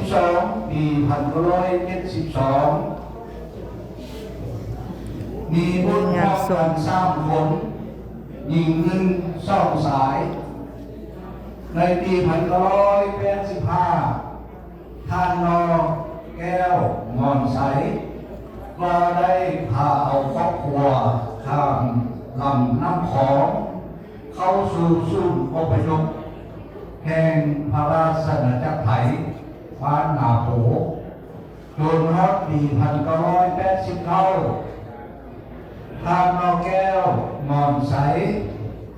12 ปี1972มีบุญงานการสร้างผลยิงหนึ่งซ่องสายในปี1985ท่านนอแก้วงอนใสก็ได้พาเอาครอบครัวข้ามลำน้ำของเข้าสู่ศูนย์อพยพแห่งพระราชอาณาจักรไทยบ้านนาโผจนฮอดปี1989ทางนอแก้วงอนใส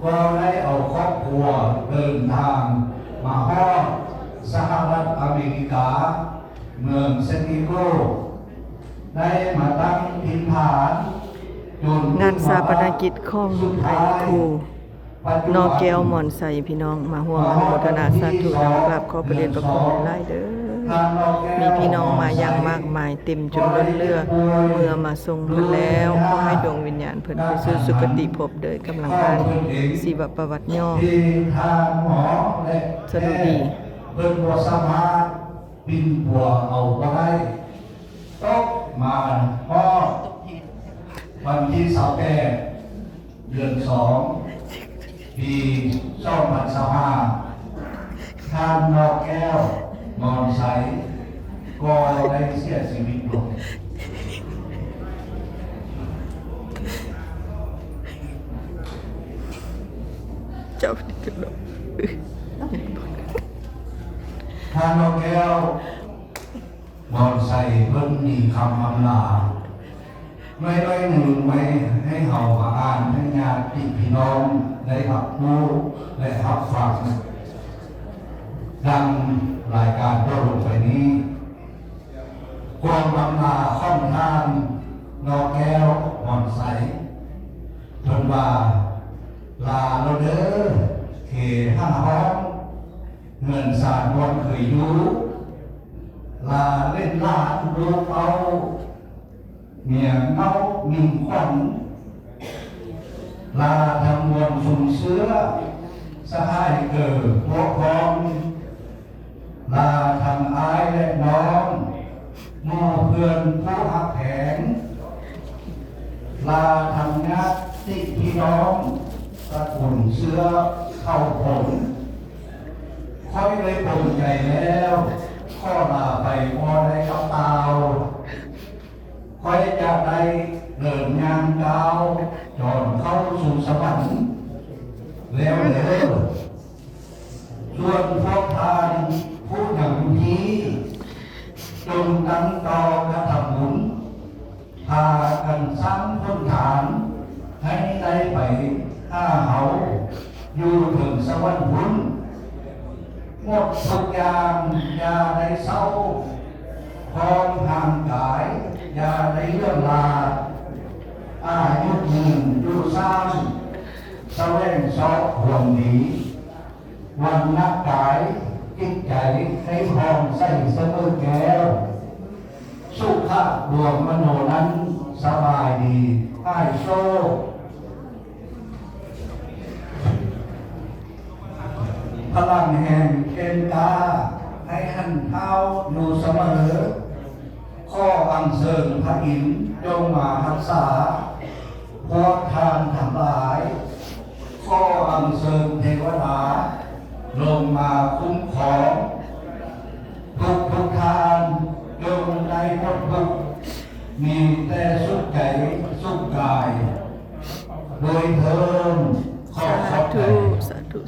ก็ได้เอาครอบครัวเดินทางมาฮอดสหรัฐอเมริกาเมืองเซนติโกได้มาตั้งถิ่นฐานงานชาปนกิจของไอ้ครูนอแก้วหมอนใส่พี่น้องมาห่วงอนุโมทนาสาธุนำกราบขอประเด็นประกอบหลายเด้อมีพี่น้องมาอย่างมากมายเต็มจนล้นเรือเมื่อมาทรงเพิ่นแล้วขอให้ดวงวิญญาณเพิ่นไปสู่สุคติภพเด้อกำลังอ่านชีวประวัติย่อสดุดีเพิ่นบ่สามารถบินบัวเอาไว้ตกมาฮอดวันที่28เดือน2ปี2025ท่านนอแก้วมอนใสก็ได้เสียชีวิตลงเจ้ากระโดดท่านนอแก้วมอนใสเพิ่นมีคำอำลาไม่ได้หนึ่งไว้ให้เฮาอ่านให้ญาติพี่น้องได้รับรู้และรับฟังดังรายการทั่วโลกไปนี้ความอำลาค่อนข้างนอแก้วมอนใสจนว่าลาเราเด้อเขห้าห้องเงินสารวันเคยอยู่ลาเล่นลาดูเอาเมียเมามิ่งขวัญลาทำมวลสุ่มเสื้อสหายเกิดพวกพ้องลาทำอายและน้องมอเพื่อนผู้หักแขงลาทำงานติพี่น้องตะกุ่นเสื้อเข้าผมค่อยเลยปลงใจแล้วข้อลาไปพอได้กับตาวค่อยจะได้เดินงานดาวจอดเข้าสู่สวรรค์แล้วเลยส่วนพวกทานผู้อย่างนี้จงตั้งต่อกระทำบุญพากันสร้างพื้นฐานให้ได้ไปข้าเขาอยู่ถึงสวรรค์บุญหมดทุกอย่างอย่าได้เศร้าพร้อมทางกายอย่าได้เลื่อนลาอายุยืนดูสร้างแสวงสอบห่วงนี้วันนักกายจิตใจให้พร้อมใส่เสมอแก้วสุขะดวงมโนนั้นสบายดีให้โชคพลังแห่งเกณฑ์ตาให้หันเท้าอยู่เสมอข้ออังเสริญพระอินทร์จงมารักษาพวกทานทั้งหลายข้ออังเสริญเทวดาลงมาคุ้มครองทุกทานจงได้พ้นทุกข์มีแต่สุขใจสุขกายโดยเทินขอขอบใจสาธุ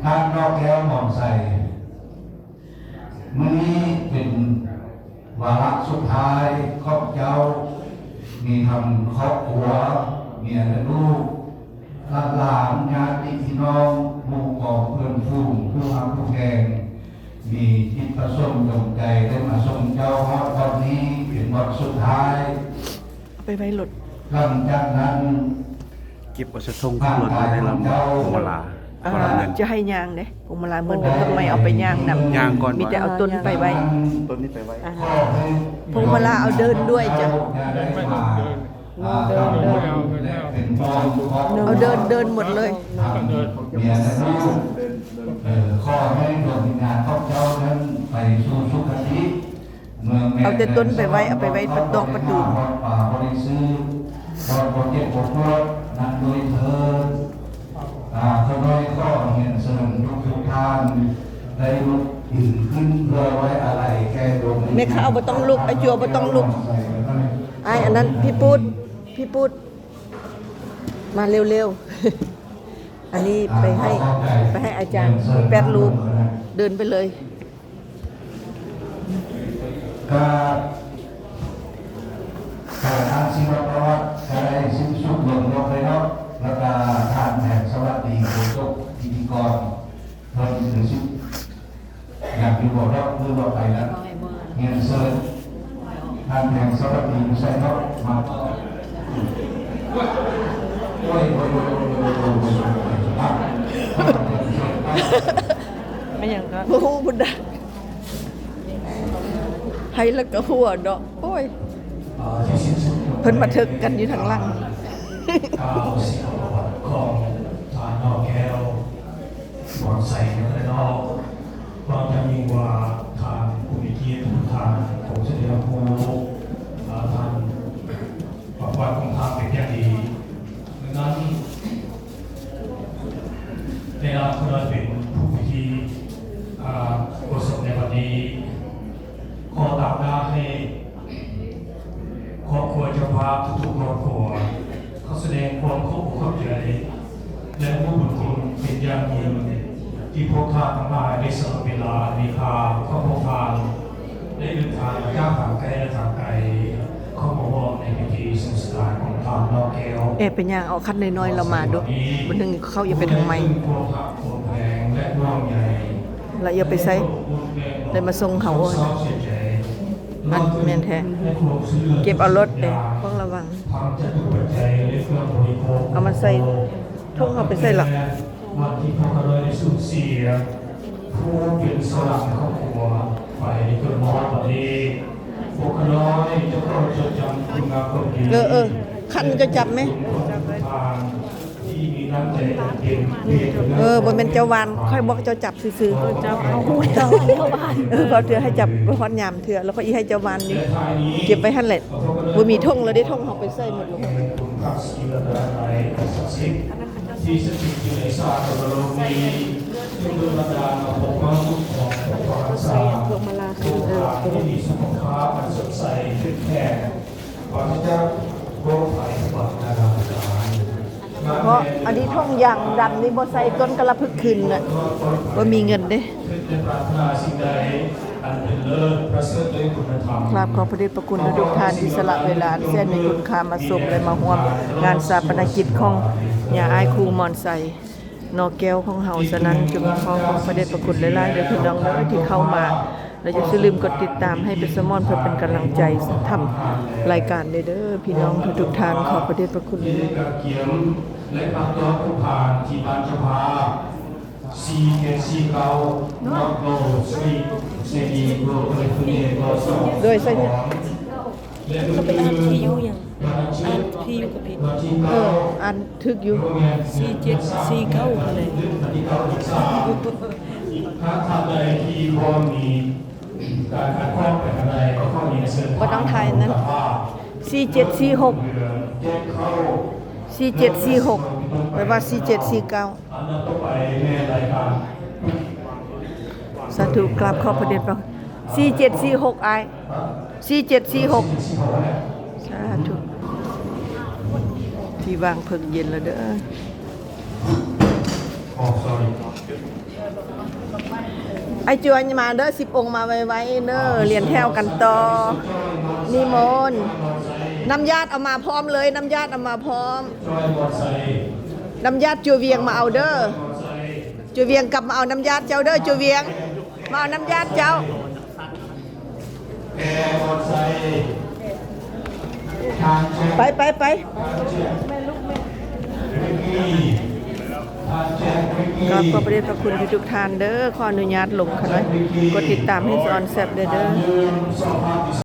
ทางนอกแก้วหมอนใสมื้อนี้เป็นวาระสุดท้ายครอบเจ้ามีทำครอบครัวเมียและลูกหลานญาติพี่น้องหมู่กองเพื่อนฝูงผู้รักผู้แพงมีจิตประสงค์จงใจได้มาส่งเจ้าฮอดตอนนี้เป็นวันสุดท้ายไปไว้หลุดหลังจากนั้นเก็บวัชทงขึ้นรถมาได้ลำพวงมาลาจะให้ย่างเด้พวงมาลาเหมือนทำไมเอาไปย่างนำย่างก่อนมีแต่เอาต้นไปไว้ต้นนี้ไปไว้พวงมาลาเอาเดินด้วยจ้ะเอาเดินหมดเลย เอาแต่ต้นไปไว้เอาไปไว้ดอกประดู่ ป่าบริสุทธิ์บริเก็บปวดรถนั่นโดยเธอขโมยข้อเห็นเสนอทุกท่านได้ลุกยืนขึ้นเพื่อไว้อะไรแก้ดวง แม่ข้าวบ่ต้องลุกไอ้จัวบ่ต้องลุกไอ้อันนั้นพี่ปูดมาเร็วๆ อันนี้ไปให้อาจารย์แปดรูปเดินไปเลย ก็ทางชีวประวัติได้สิ้นสุดลงเลยเนาะแล้วก็ทานแห่งสวัสดีโคจกพิธีกรเพิ่มถึงสิอยากอยู่บอกแล้วเรื่องบอกไปนะเงินเซิร์ทานแห่งสวัสดีใส่เนาะมาไม่อย่างก็โอ้โหบุญดาให้แล้วก็หัวดอกโอ้ยเพิ่นมาถึกกันอยู่ทางหล่าง ก้าวเสียประวัติของทานนอกแก้วหวังใส่ในนอกบางท่านยิ่งว่าทานผู้มีเกียรติทานของเสด็จพระทานประวัติของทานเป็นอย่างดีดังนั้นในนามคณะเป็นผู้พิธีโฆษกในวันนี้ขอตามหน้าให้ครอบครัวเจ้าภาพทุกๆครอบครัวเขาแสดงความเคารพเข้าใจและผู้บุญคุณเป็นอย่างยิ่งที่พวกท่านทั้งหลายได้สละเวลามีค่าเข้าพบทานได้เดินทางมาจากทางไกลและทางไกลเข้ามาร่วมในพิธีสงสารของทานนอกแก้ว เป็นอย่างเอาคัดน้อยๆเรามาดูมันนึงเข้าอย่าไปทางไม้ เราอย่าไปใส่เลยมาส่งเขาอันแม่นแท้เก็บเอารถเด้ต้องระวังเอามาใส่ทุ่งเอาไปใส่หลัก วันที่พวกเราได้สูญเสียผู้เป็นสลักครอบครัวไปจนมอดตอนนี้พวกเราจะเข้าจดจำคุณงามความดี คันจะจับไหม ที่มีน้ำใจเก่งบ่แม่นเจ้าวานค่อยบอกเจ้าจับซื่อๆเจ้าเอาหูเจ้าวานพอเถือให้จับบ่ฮอดยามเถือแล้วก็อีให้เจ้าวานนี่เก็บไว้หั่นแหละบ่มีท่งแล้วได้ท่งเฮาไปใส่หมดลงที่สถิตอยู่ในสาธารณโลกนี้ทุกดวงดาวมาปกป้องคุ้มครองปกป้องรักษาทุกทางที่มีสุขภาพอันสดใสเข้มแข็งปราศจากโรคภัยอุบัตินานาชนิด เพราะอันนี้ท่องยางดำนี่บ่ใส่ต้นกระพึกขึ้นน่ะบ่มีเงินเด้ครับขอพระเดชพระคุณทุกท่านที่สละเวลาเส้นในคุณค่ามาส่งและมาร่วมงานศาปนกิจของย่าอ้ายครูมอนไซนอแก้วของเฮาฉะนั้นจึงขอพระเดชพระคุณหลายๆเด้อพี่น้องเด้อที่เข้ามาและอย่าลืมกดติดตามให้เป็นสมอนเพื่อเป็นกำลังใจทำรายการเด้อพี่น้องทุกท่านขอพระเดชพระคุณและบางตัวผู้ผ่านที่บ้านเจ้าภาพซีเกซีเกานอกโลสวีเซดีโกเอฟเนโกโซ โดยใส่เนี่ย เขาไปอ่านที่อยู่ยังอ่านที่อยู่กับพี่ อันทึกอยู่ 4749อะไร ถ้าทำใดที่พอมีการขัดข้องไปทางใดก็ข้อมีเสนอ บ่ต้องถ่ายนั้น4746 4746แปลว่า4749 อันนั้นต่อไปแม่รายการ สาธุกราบขอบพระเดชพระ4746อ้าย4746สาธุที่วางเพิ่งเย็นแล้วเด้อ sorry ไอ้จวนมาเด้อ10 องค์มาไว้ๆเด้อเรียนแถวกันต่อนิมนต์น้ำญาติเอามาพร้อมเลยน้ำญาติเอามาพร้อมน้ำญาติจัวเวียงมาเอาเด้อจัวเวียงกลับมาเอาน้ำญาติเจ้าเด้อจัวเวียงมาเอาน้ำญาติเจ้าไปก็ขอประเดชพระคุณทุกท่านเด้อขออนุญาตลงค่ะน้อยกดติดตามให้สอนแซ่บเด้อ